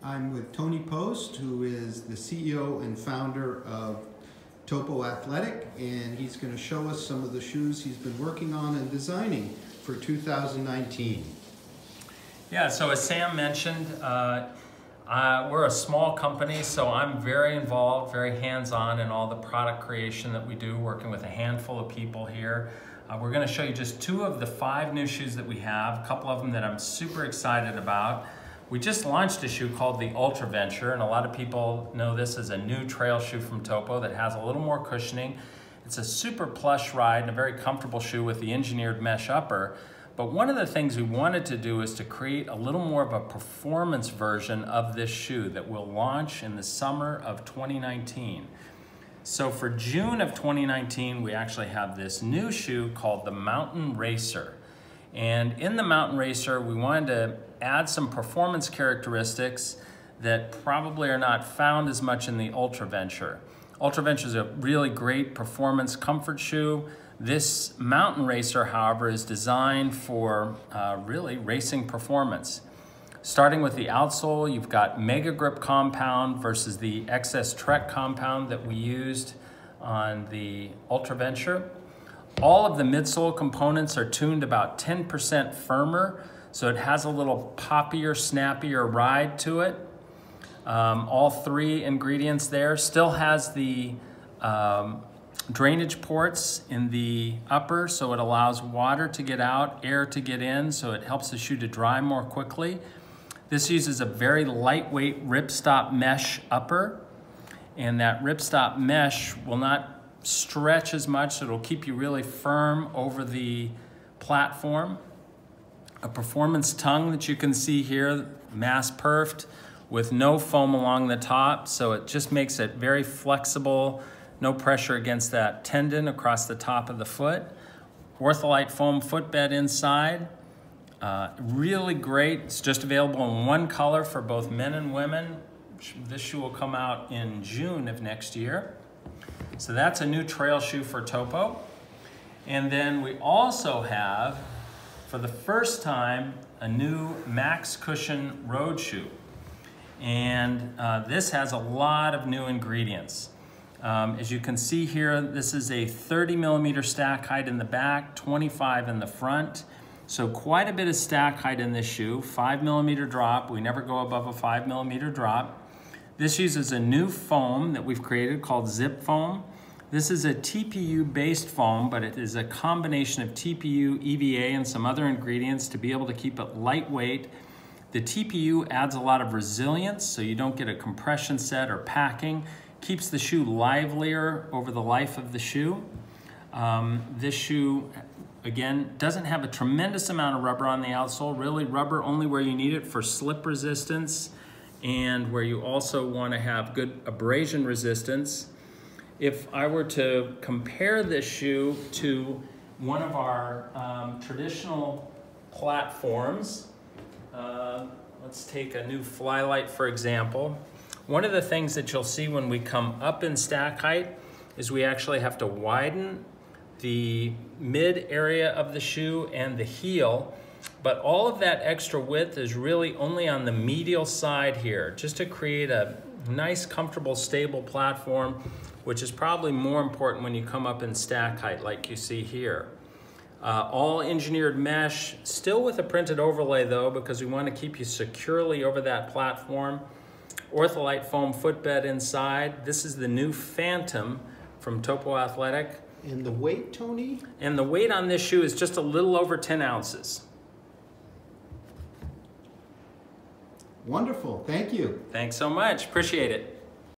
I'm with Tony Post, who is the CEO and founder of Topo Athletic, and he's going to show us some of the shoes he's been working on and designing for 2019. Yeah, so as Sam mentioned, we're a small company, so I'm very involved, very hands-on in all the product creation that we do, working with a handful of people here. We're going to show you just 2 of the 5 new shoes that we have, a couple of them that I'm super excited about. We just launched a shoe called the Ultra Venture, and a lot of people know this as a new trail shoe from Topo that has a little more cushioning. It's a super plush ride and a very comfortable shoe with the engineered mesh upper. But one of the things we wanted to do is to create a little more of a performance version of this shoe that will launch in the summer of 2019. So for June of 2019, we actually have this new shoe called the Mountain Racer. And in the Mountain Racer, we wanted to add some performance characteristics that probably are not found as much in the Ultra Venture. Ultra Venture is a really great performance comfort shoe. This Mountain Racer, however, is designed for really racing performance. Starting with the outsole, you've got Mega Grip compound versus the XS Trek compound that we used on the Ultra Venture. All of the midsole components are tuned about 10% firmer, so it has a little poppier, snappier ride to it. All 3 ingredients there. Still has the drainage ports in the upper, so it allows water to get out, air to get in, so it helps the shoe to dry more quickly. This uses a very lightweight ripstop mesh upper, and that ripstop mesh will not stretch as much, so it'll keep you really firm over the platform. A performance tongue that you can see here, mass perfed, with no foam along the top, so it just makes it very flexible, no pressure against that tendon across the top of the foot. Ortholite foam footbed inside. Really great. It's just available in 1 color for both men and women. This shoe will come out in June of next year. So that's a new trail shoe for Topo. And then we also have, for the first time, a new max cushion road shoe. And this has a lot of new ingredients. As you can see here, this is a 30mm stack height in the back, 25 in the front. So quite a bit of stack height in this shoe, 5mm drop. We never go above a 5mm drop. This uses a new foam that we've created called Zip Foam. This is a TPU-based foam, but it is a combination of TPU, EVA, and some other ingredients to be able to keep it lightweight. The TPU adds a lot of resilience, so you don't get a compression set or packing. Keeps the shoe livelier over the life of the shoe. This shoe, again, doesn't have a tremendous amount of rubber on the outsole. Really rubber only where you need it for slip resistance and where you also want to have good abrasion resistance. If I were to compare this shoe to one of our traditional platforms, let's take a new Flylight for example. One of the things that you'll see when we come up in stack height is we actually have to widen the mid area of the shoe and the heel, but all of that extra width is really only on the medial side here, just to create a nice, comfortable, stable platform, which is probably more important when you come up in stack height like you see here. All engineered mesh, still with a printed overlay though, because we want to keep you securely over that platform. Ortholite foam footbed inside. This is the new Phantom from Topo Athletic. And the weight, Tony? And the weight on this shoe is just a little over 10 ounces. Wonderful, thank you. Thanks so much, appreciate it.